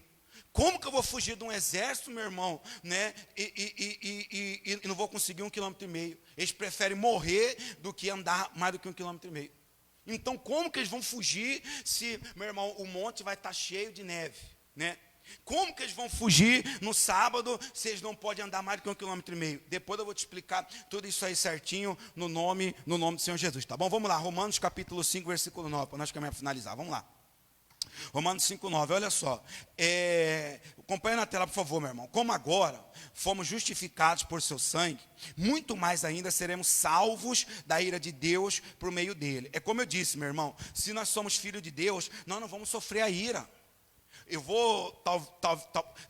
A: Como que eu vou fugir de um exército, meu irmão, né? E não vou conseguir 1,5 km. Eles preferem morrer do que andar mais do que 1,5 km. Então, como que eles vão fugir se, meu irmão, o monte vai estar cheio de neve, né? Como que eles vão fugir no sábado se eles não podem andar mais do que 1,5 km? Depois eu vou te explicar tudo isso aí certinho no nome do Senhor Jesus, tá bom? Vamos lá, Romanos capítulo 5, versículo 9, para nós caminhar finalizar, vamos lá. Romanos 5,9, olha só. Acompanha na tela, por favor, meu irmão. Como agora fomos justificados por seu sangue, muito mais ainda seremos salvos da ira de Deus por meio dele. É como eu disse, meu irmão, se nós somos filhos de Deus, nós não vamos sofrer a ira. Eu vou,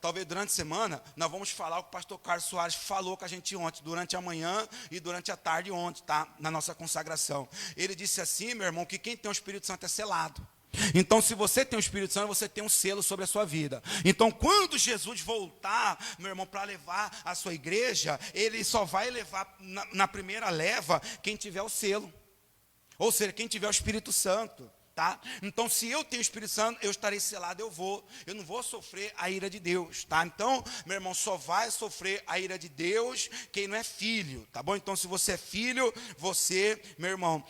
A: talvez durante a semana, nós vamos falar o que o pastor Carlos Soares falou com a gente ontem, durante a manhã e durante a tarde ontem, tá? Na nossa consagração. Ele disse assim, meu irmão, que quem tem o Espírito Santo é selado. Então, se você tem o Espírito Santo, você tem um selo sobre a sua vida. Então, quando Jesus voltar, meu irmão, para levar a sua igreja, ele só vai levar na primeira leva quem tiver o selo. Ou seja, quem tiver o Espírito Santo. Tá? Então, se eu tenho o Espírito Santo, eu estarei selado, eu não vou sofrer a ira de Deus, tá? Então, meu irmão, só vai sofrer a ira de Deus quem não é filho, tá bom? Então, se você é filho, você, meu irmão,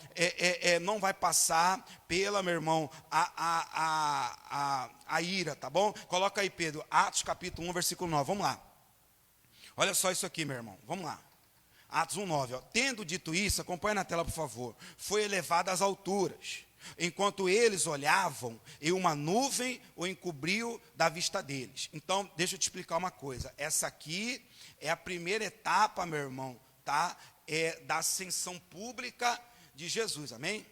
A: não vai passar pela, meu irmão, a ira, tá bom? Coloca aí, Pedro, Atos capítulo 1, versículo 9, vamos lá. Olha só isso aqui, meu irmão, vamos lá. Atos 1, 9, ó. Tendo dito isso, acompanha na tela, por favor. Foi elevado às alturas. Enquanto eles olhavam, e uma nuvem o encobriu da vista deles. Então, deixa eu te explicar uma coisa. Essa aqui é a primeira etapa, meu irmão, tá? Da ascensão pública de Jesus, amém?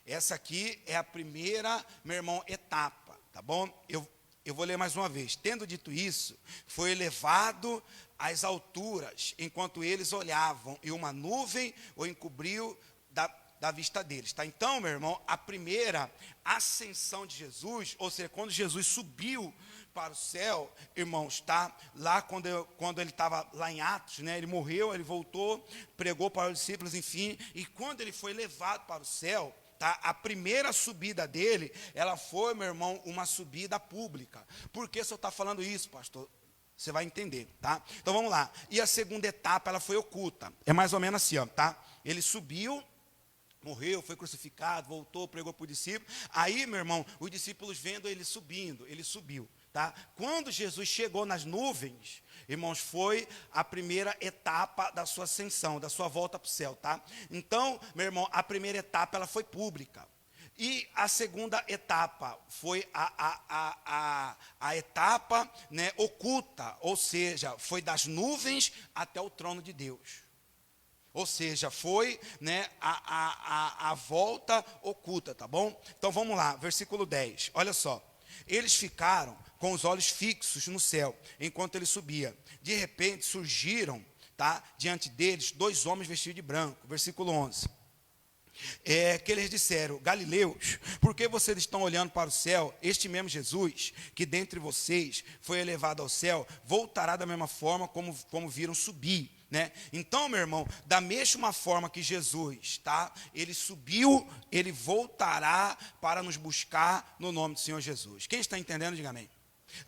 A: Essa aqui é a primeira, meu irmão, etapa, tá bom? Eu vou ler mais uma vez. Tendo dito isso, foi elevado às alturas, enquanto eles olhavam, e uma nuvem o encobriu da vista deles, tá? Então, meu irmão, a primeira ascensão de Jesus, ou seja, quando Jesus subiu para o céu, irmãos, tá? Lá quando ele estava lá em Atos, né? Ele morreu, ele voltou, pregou para os discípulos, enfim, e quando ele foi levado para o céu, tá? A primeira subida dele, ela foi, meu irmão, uma subida pública. Por que o senhor está falando isso, pastor? Você vai entender, tá? Então vamos lá. E a segunda etapa, ela foi oculta. É mais ou menos assim, ó, tá? Ele subiu, morreu, foi crucificado, voltou, pregou para o discípulo. Aí, meu irmão, os discípulos vendo ele subindo, ele subiu, tá? Quando Jesus chegou nas nuvens, irmãos, foi a primeira etapa da sua ascensão, da sua volta para o céu, tá? Então, meu irmão, a primeira etapa, ela foi pública. E a segunda etapa foi a etapa, né, oculta, ou seja, foi das nuvens até o trono de Deus. Ou seja, foi, né, a volta oculta, tá bom? Então vamos lá, versículo 10, olha só. Eles ficaram com os olhos fixos no céu, enquanto ele subia. De repente surgiram, tá, diante deles 2 homens vestidos de branco, versículo 11. Que eles disseram: Galileus, por que vocês estão olhando para o céu? Este mesmo Jesus, que dentre vocês foi elevado ao céu, voltará da mesma forma como viram subir, né? Então, meu irmão, da mesma forma que Jesus, tá? Ele subiu, ele voltará para nos buscar no nome do Senhor Jesus. Quem está entendendo, diga amém.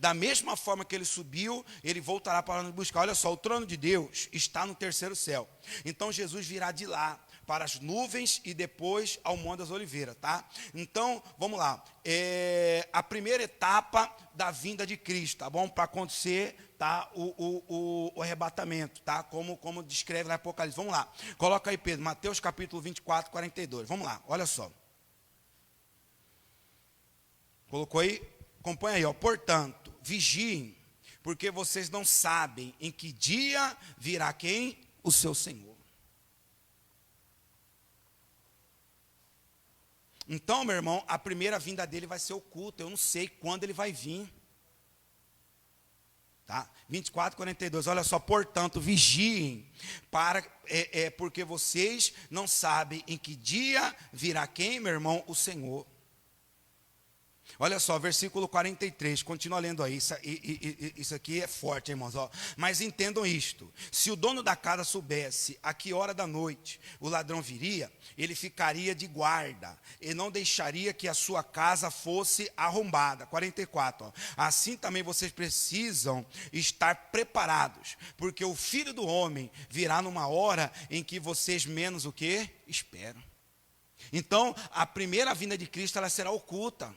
A: Da mesma forma que ele subiu, ele voltará para nos buscar. Olha só, o trono de Deus está no terceiro céu. Então Jesus virá de lá para as nuvens e depois ao Monte das Oliveiras, tá? Então, vamos lá. A primeira etapa da vinda de Cristo, tá bom? Para acontecer, tá? O arrebatamento, tá? Como descreve no Apocalipse. Vamos lá. Coloca aí, Pedro, Mateus capítulo 24, 42. Vamos lá, olha só. Colocou aí? Acompanha aí, ó. Portanto, vigiem, porque vocês não sabem em que dia virá quem? O seu Senhor. Então, meu irmão, a primeira vinda dele vai ser oculta. Eu não sei quando ele vai vir. Tá? 24, 42. Olha só, portanto, vigiem, porque vocês não sabem em que dia virá quem, meu irmão? O Senhor. Olha só, versículo 43, continua lendo aí, isso aqui é forte, irmãos, ó. Mas entendam isto: se o dono da casa soubesse a que hora da noite o ladrão viria, ele ficaria de guarda, e não deixaria que a sua casa fosse arrombada. 44, ó. Assim também vocês precisam estar preparados, porque o Filho do Homem virá numa hora em que vocês menos o que? Esperam. Então, a primeira vinda de Cristo, ela será oculta.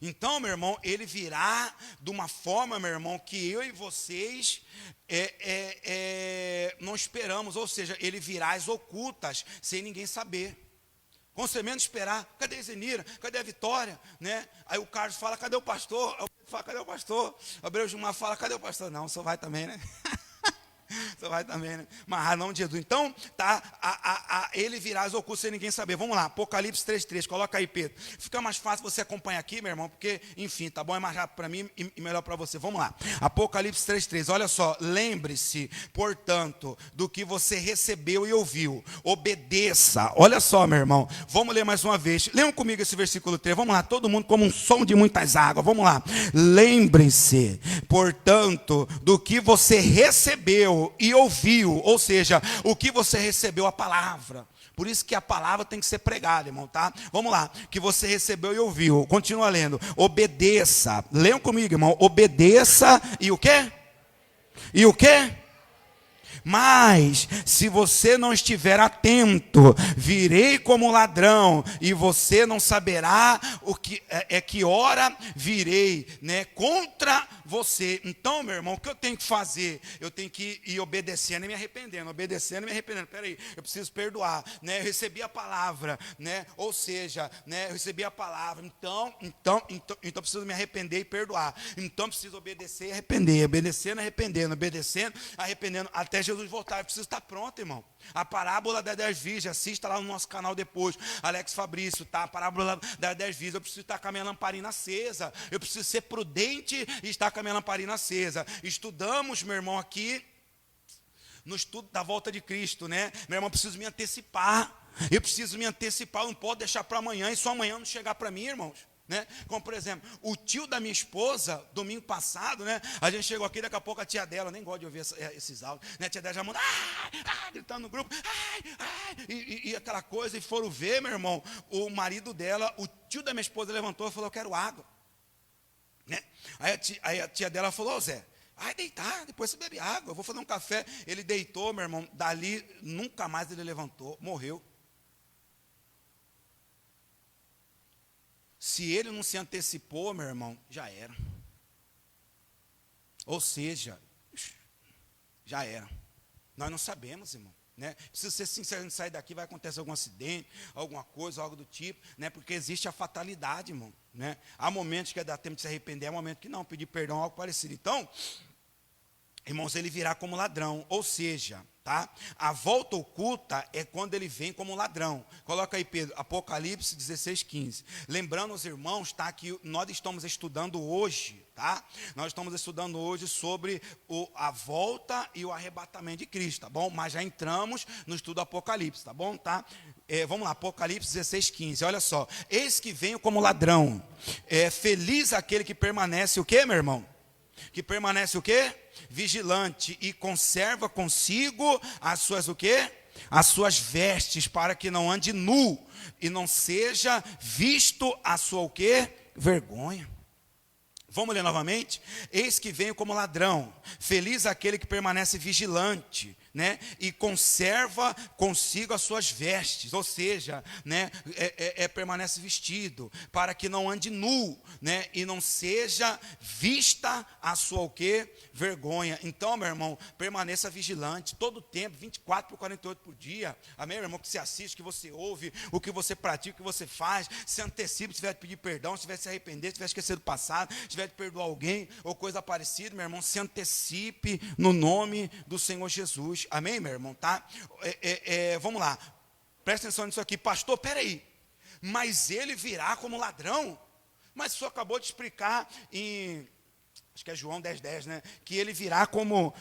A: Então, meu irmão, ele virá de uma forma, meu irmão, que eu e vocês não esperamos. Ou seja, ele virá às ocultas, sem ninguém saber. Com você menos esperar, cadê a Zenira? Cadê a Vitória? Né? Aí o Carlos fala, cadê o pastor? Aí o Pedro fala, cadê o pastor? O Abreu Gilmar fala, cadê o pastor? Não, só vai também, né? Você vai também, né? Mas não de Jesus. Então, tá, ele virá às ocultas sem ninguém saber. Vamos lá, Apocalipse 3:3, coloca aí, Pedro. Fica mais fácil você acompanhar aqui, meu irmão, porque, enfim, tá bom, é mais rápido para mim e melhor para você. Vamos lá, Apocalipse 3:3, olha só. Lembre-se, portanto, do que você recebeu e ouviu. Obedeça. Olha só, meu irmão. Vamos ler mais uma vez. Leiam comigo esse versículo 3. Vamos lá, todo mundo como um som de muitas águas. Vamos lá. Lembre-se, portanto, do que você recebeu e ouviu, ou seja, o que você recebeu, a palavra. Por isso que a palavra tem que ser pregada, irmão, tá? Vamos lá, que você recebeu e ouviu. Continua lendo. Obedeça. Leiam comigo, irmão. Obedeça e o quê? E o quê? Mas, se você não estiver atento, virei como ladrão, e você não saberá que hora virei, né, contra você. Então, meu irmão, o que eu tenho que fazer? Eu tenho que ir obedecendo e me arrependendo, Peraí, eu preciso perdoar, né? Eu recebi a palavra, né? Ou seja, né, eu recebi a palavra, então eu preciso me arrepender e perdoar. Então eu preciso obedecer e arrepender, obedecendo, arrependendo, até Jesus voltar. Eu preciso estar pronto, irmão. A parábola das 10 virgens, assista lá no nosso canal depois, Alex Fabrício, tá? A parábola das 10 virgens. Eu preciso estar com a minha lamparina acesa, eu preciso ser prudente e estar com a minha lamparina acesa. Estudamos, meu irmão, aqui no estudo da volta de Cristo, né? Meu irmão, eu preciso me antecipar, eu não posso deixar para amanhã, e só amanhã não chegar para mim, irmãos. Né? Como por exemplo, o tio da minha esposa, domingo passado, né? A gente chegou aqui, daqui a pouco a tia dela, nem gosto de ouvir esses áudios, né? A tia dela já manda, gritando no grupo, e aquela coisa, e foram ver, meu irmão, o marido dela, o tio da minha esposa levantou e falou, eu quero água. Né? Aí a tia dela falou, ô Zé, vai deitar, depois você bebe água, eu vou fazer um café. Ele deitou, meu irmão, dali nunca mais ele levantou, morreu. Se ele não se antecipou, meu irmão, já era. Ou seja, já era. Nós não sabemos, irmão. Né? Se você sinceramente sair daqui, vai acontecer algum acidente, alguma coisa, algo do tipo, né? Porque existe a fatalidade, irmão. Né? Há momentos que dá tempo de se arrepender, há momentos que não, pedir perdão, algo parecido. Então, irmãos, ele virá como ladrão, ou seja, tá? A volta oculta é quando ele vem como ladrão. Coloca aí, Pedro, Apocalipse 16:15. Lembrando os irmãos, tá? Que nós estamos estudando hoje, tá? Nós estamos estudando hoje sobre a volta e o arrebatamento de Cristo, tá bom? Mas já entramos no estudo do Apocalipse, tá bom? Tá? Vamos lá, Apocalipse 16:15. Olha só. Eis que venho como ladrão. Feliz aquele que permanece o quê, meu irmão? Que permanece o quê? Vigilante e conserva consigo as suas o quê? As suas vestes, para que não ande nu e não seja visto a sua o quê? Vergonha. Vamos ler novamente? Eis que venho como ladrão, feliz aquele que permanece vigilante, né? E conserva consigo as suas vestes, ou seja, né? Permanece vestido, para que não ande nu, né? E não seja vista a sua o quê? Vergonha. Então, meu irmão, permaneça vigilante, todo o tempo, 24/48 por dia, amém, meu irmão, que você assiste, que você ouve, o que você pratica, o que você faz, se antecipe, se tiver de pedir perdão, se tiver de se arrepender, se tiver de esquecer do passado, se tiver de perdoar alguém, ou coisa parecida, meu irmão, se antecipe no nome do Senhor Jesus, amém, meu irmão, tá? Vamos lá, presta atenção nisso aqui, pastor, peraí, mas ele virá como ladrão? Mas o senhor acabou de explicar em... acho que é João 10:10, né? Que ele virá como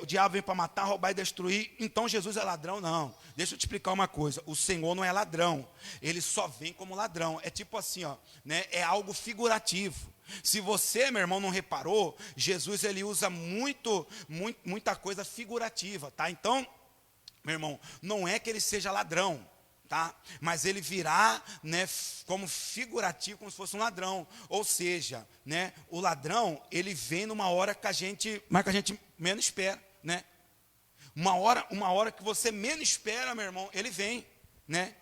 A: o diabo vem para matar, roubar e destruir. Então Jesus é ladrão? Não. Deixa eu te explicar uma coisa. O Senhor não é ladrão. Ele só vem como ladrão. É tipo assim, ó, né? É algo figurativo. Se você, meu irmão, não reparou, Jesus ele usa muita coisa figurativa, tá? Então, meu irmão, não é que ele seja ladrão. Tá? Mas ele virá, né, como figurativo, como se fosse um ladrão. Ou seja, né, o ladrão, ele vem numa hora que a gente menos espera, né? Uma hora que você menos espera, meu irmão, ele vem, né?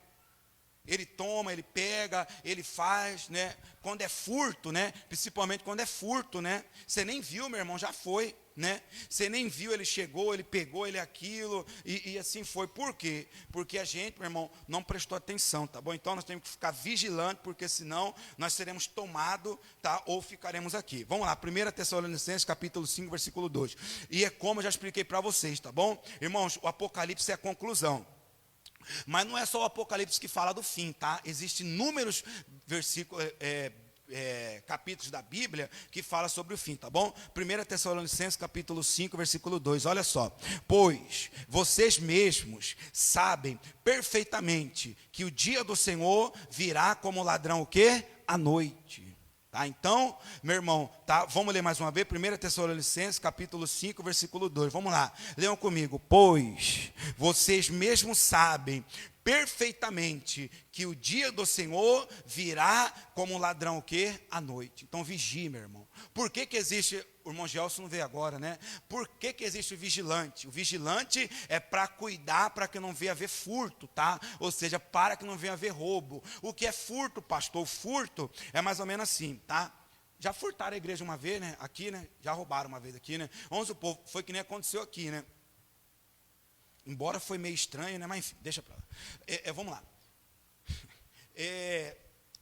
A: Ele toma, ele pega, ele faz, né? Quando é furto, né? Principalmente quando é furto, né? Você nem viu, meu irmão, já foi, né? Você nem viu, ele chegou, ele pegou, ele aquilo, e assim foi. Por quê? Porque a gente, meu irmão, não prestou atenção, tá bom? Então nós temos que ficar vigilante, porque senão nós seremos tomados, tá? Ou ficaremos aqui. Vamos lá, 1 Tessalonicenses, capítulo 5, versículo 2. E é como eu já expliquei para vocês, tá bom? Irmãos, o Apocalipse é a conclusão. Mas não é só o Apocalipse que fala do fim, tá? Existem inúmeros versículos, capítulos da Bíblia que fala sobre o fim, tá bom? 1 Tessalonicenses capítulo 5, versículo 2, olha só. Pois vocês mesmos sabem perfeitamente que o dia do Senhor virá como ladrão o quê? À noite. Tá, então, meu irmão, tá, vamos ler mais uma vez, 1 Tessalonicenses, capítulo 5, versículo 2, vamos lá, leiam comigo. Pois vocês mesmos sabem perfeitamente que o dia do Senhor virá como ladrão o quê? À noite. Então vigie, meu irmão. Por que existe, o irmão Gelson não vê agora, né? Por que existe o vigilante? O vigilante é para cuidar, para que não venha haver furto, tá? Ou seja, para que não venha haver roubo. O que é furto, pastor? O furto é mais ou menos assim, tá? Já furtaram a igreja uma vez, né? Aqui, né? Já roubaram uma vez aqui, né? Vamos supor, foi que nem aconteceu aqui, né? Embora foi meio estranho, né? Mas enfim, deixa para lá. Vamos lá.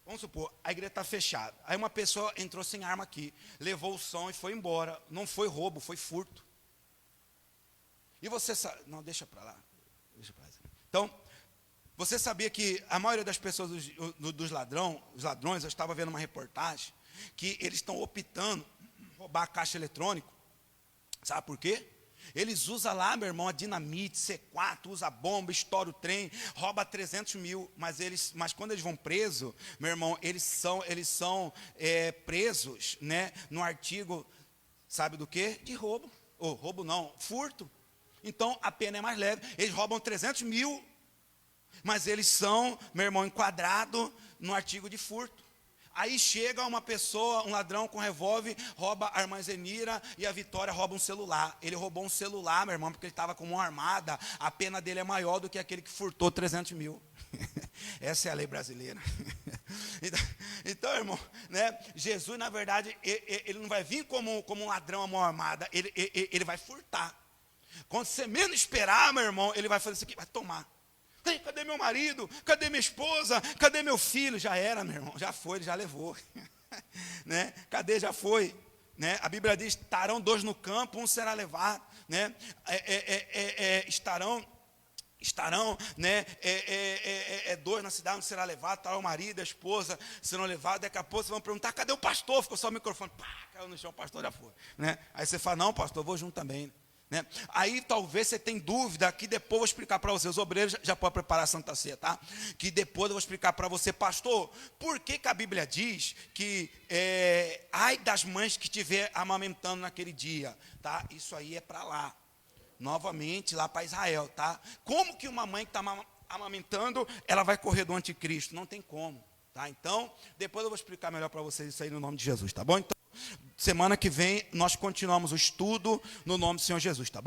A: Vamos supor, a igreja está fechada. Aí uma pessoa entrou sem arma aqui, levou o som e foi embora. Não foi roubo, foi furto. E você sabe... Não, deixa para lá. Então, você sabia que a maioria das pessoas, dos ladrões, eu estava vendo uma reportagem, que eles estão optando em roubar a caixa eletrônica. Sabe por quê? Eles usam lá, meu irmão, a dinamite, C4, usa bomba, estoura o trem, rouba 300 mil, mas quando eles vão presos, meu irmão, eles são presos, né, no artigo, sabe do quê? De roubo, ou roubo não, furto. Então, a pena é mais leve, eles roubam 300 mil, mas eles são, meu irmão, enquadrados no artigo de furto. Aí chega uma pessoa, um ladrão com revólver, rouba a irmã Zenira e a Vitória rouba um celular. Ele roubou um celular, meu irmão, porque ele estava com uma armada. A pena dele é maior do que aquele que furtou 300 mil. Essa é a lei brasileira. Então, irmão, né, Jesus, na verdade, ele não vai vir como um ladrão à mão armada, ele vai furtar. Quando você menos esperar, meu irmão, ele vai fazer isso aqui, vai tomar. Cadê meu marido? Cadê minha esposa? Cadê meu filho? Já era, meu irmão, já foi, ele já levou. Né? Cadê? Já foi. Né? A Bíblia diz, estarão dois no campo, um será levado. Né? Estarão, né, dois na cidade, um será levado, tal, o marido, a esposa serão levados. Daqui a pouco vocês vão perguntar, cadê o pastor? Ficou só o microfone, pá, caiu no chão, o pastor já foi. Né? Aí você fala, não, pastor, eu vou junto também. Né? Aí talvez você tenha dúvida, que depois eu vou explicar para você, os obreiros já podem preparar a Santa Ceia, tá? Que depois eu vou explicar para você, pastor, por que a Bíblia diz que ai das mães que estiver amamentando naquele dia, tá? Isso aí é para lá, novamente lá para Israel, tá? Como que uma mãe que está amamentando, ela vai correr do anticristo? Não tem como, tá? Então, depois eu vou explicar melhor para vocês isso aí no nome de Jesus, tá bom? Então, semana que vem nós continuamos o estudo no nome do Senhor Jesus, tá bom?